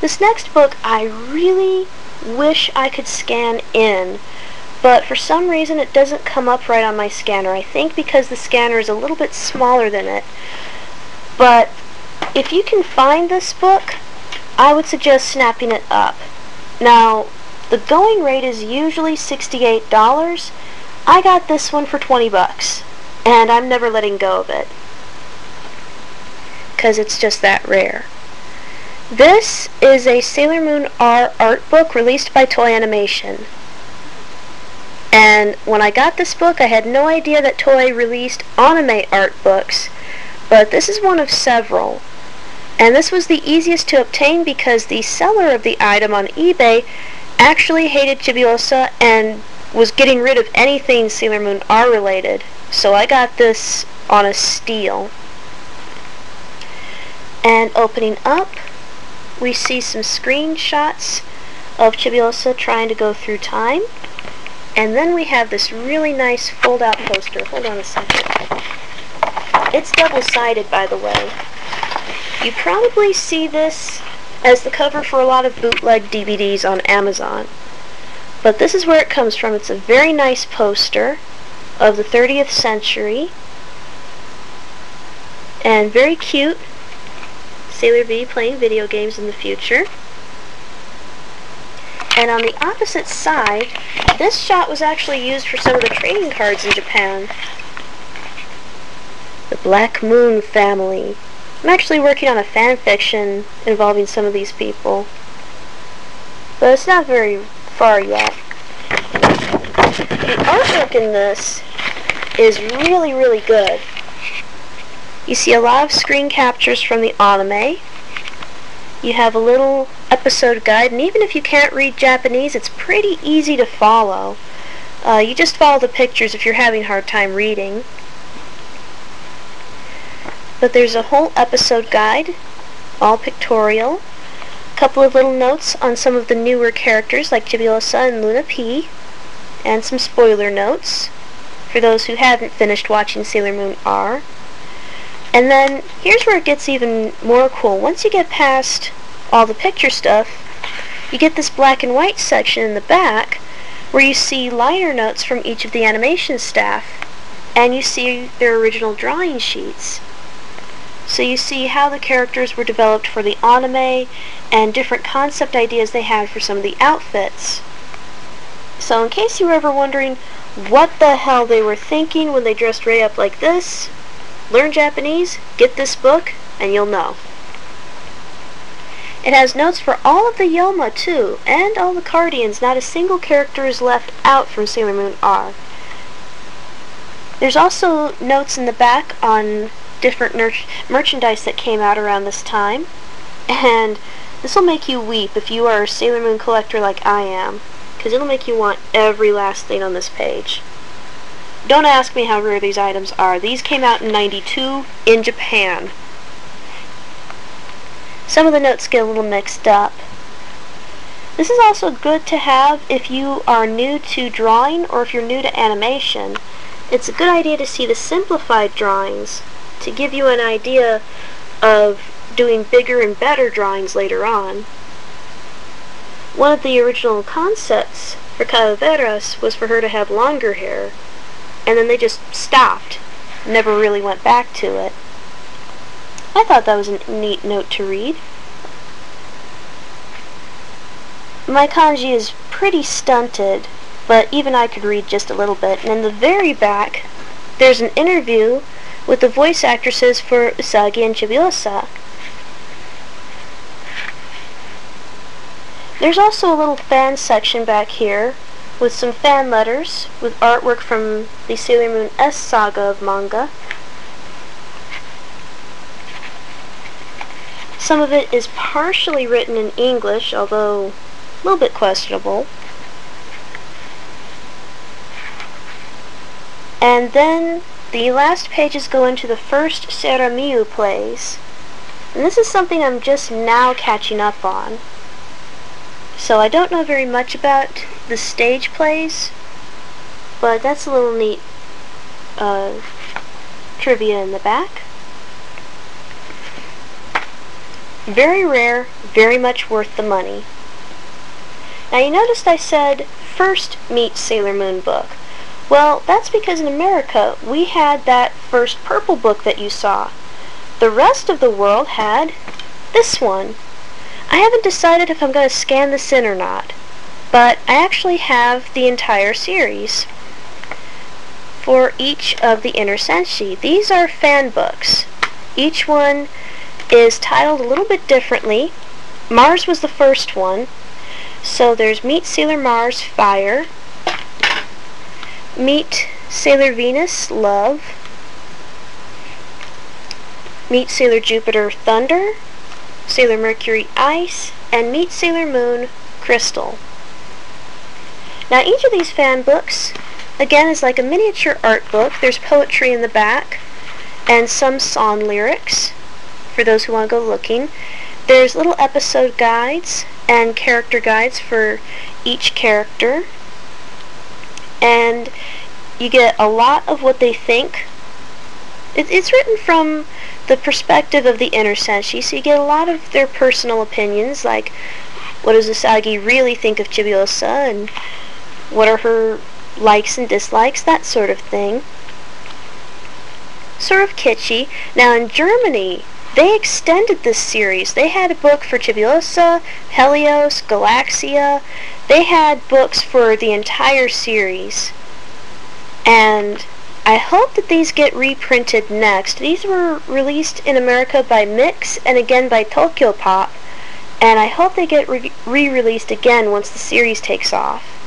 This next book I really wish I could scan in, but for some reason it doesn't come up right on my scanner. I think because the scanner is a little bit smaller than it. But if you can find this book, I would suggest snapping it up. Now, the going rate is usually $68. I got this one for 20 bucks, and I'm never letting go of it, because it's just that rare. This is a Sailormoon R art book released by Toei Animation. And when I got this book, I had no idea that Toei released anime art books, but this is one of several. And this was the easiest to obtain because the seller of the item on eBay actually hated Chibiusa and was getting rid of anything Sailormoon R related. So I got this on a steal. And opening up, we see some screenshots of Chibiusa trying to go through time. And then we have this really nice fold-out poster. Hold on a second. It's double-sided, by the way. You probably see this as the cover for a lot of bootleg DVDs on Amazon. But this is where it comes from. It's a very nice poster of the 30th century. And very cute. Sailor V playing video games in the future. And on the opposite side, this shot was actually used for some of the trading cards in Japan. The Black Moon family. I'm actually working on a fan fiction involving some of these people, but it's not very far yet. The artwork in this is really, really good. You see a lot of screen captures from the anime. You have a little episode guide, and even if you can't read Japanese, it's pretty easy to follow. You just follow the pictures if you're having a hard time reading. But there's a whole episode guide, all pictorial. A couple of little notes on some of the newer characters like Chibiusa and Luna P. And some spoiler notes for those who haven't finished watching Sailormoon R. And then here's where it gets even more cool. Once you get past all the picture stuff, you get this black and white section in the back where you see liner notes from each of the animation staff, and you see their original drawing sheets. So you see how the characters were developed for the anime and different concept ideas they had for some of the outfits. So in case you were ever wondering what the hell they were thinking when they dressed Rei up like this, learn Japanese, get this book, and you'll know. It has notes for all of the Yoma too, and all the Cardians. Not a single character is left out from Sailormoon R. There's also notes in the back on different merchandise that came out around this time, and this will make you weep if you are a Sailor Moon collector like I am, because it'll make you want every last thing on this page. Don't ask me how rare these items are. These came out in '92 in Japan. Some of the notes get a little mixed up. This is also good to have if you are new to drawing or if you're new to animation. It's a good idea to see the simplified drawings to give you an idea of doing bigger and better drawings later on. One of the original concepts for Calaveras was for her to have longer hair, and then they just stopped, never really went back to it. I thought that was a neat note to read. My kanji is pretty stunted, but even I could read just a little bit, and in the very back there's an interview with the voice actresses for Usagi and Chibiusa. There's also a little fan section back here with some fan letters with artwork from the Sailor Moon S saga of manga. Some of it is partially written in English, although a little bit questionable. And then the last pages go into the first Seramiu plays. And this is something I'm just now catching up on. So I don't know very much about the stage plays, but that's a little neat trivia in the back. Very rare, very much worth the money. Now you noticed I said first Meet Sailor Moon book. Well, that's because in America we had that first purple book that you saw. The rest of the world had this one. I haven't decided if I'm going to scan this in or not, but I actually have the entire series for each of the inner Senshi. These are fan books. Each one is titled a little bit differently. Mars was the first one. So there's Meet Sailor Mars Fire, Meet Sailor Venus Love, Meet Sailor Jupiter Thunder, Sailor Mercury Ice, and Meet Sailor Moon Crystal. Now each of these fan books, again, is like a miniature art book. There's poetry in the back and some song lyrics for those who want to go looking. There's little episode guides and character guides for each character, and you get a lot of what they think. It's written from the perspective of the inner Senshi, so you get a lot of their personal opinions, like what does Usagi really think of Chibiusa, and what are her likes and dislikes, that sort of thing. Sort of kitschy. Now in Germany, they extended this series. They had a book for Chibiusa, Helios, Galaxia. They had books for the entire series. And I hope that these get reprinted next. These were released in America by BookS and again by Tokyopop. And I hope they get re-released again once the series takes off.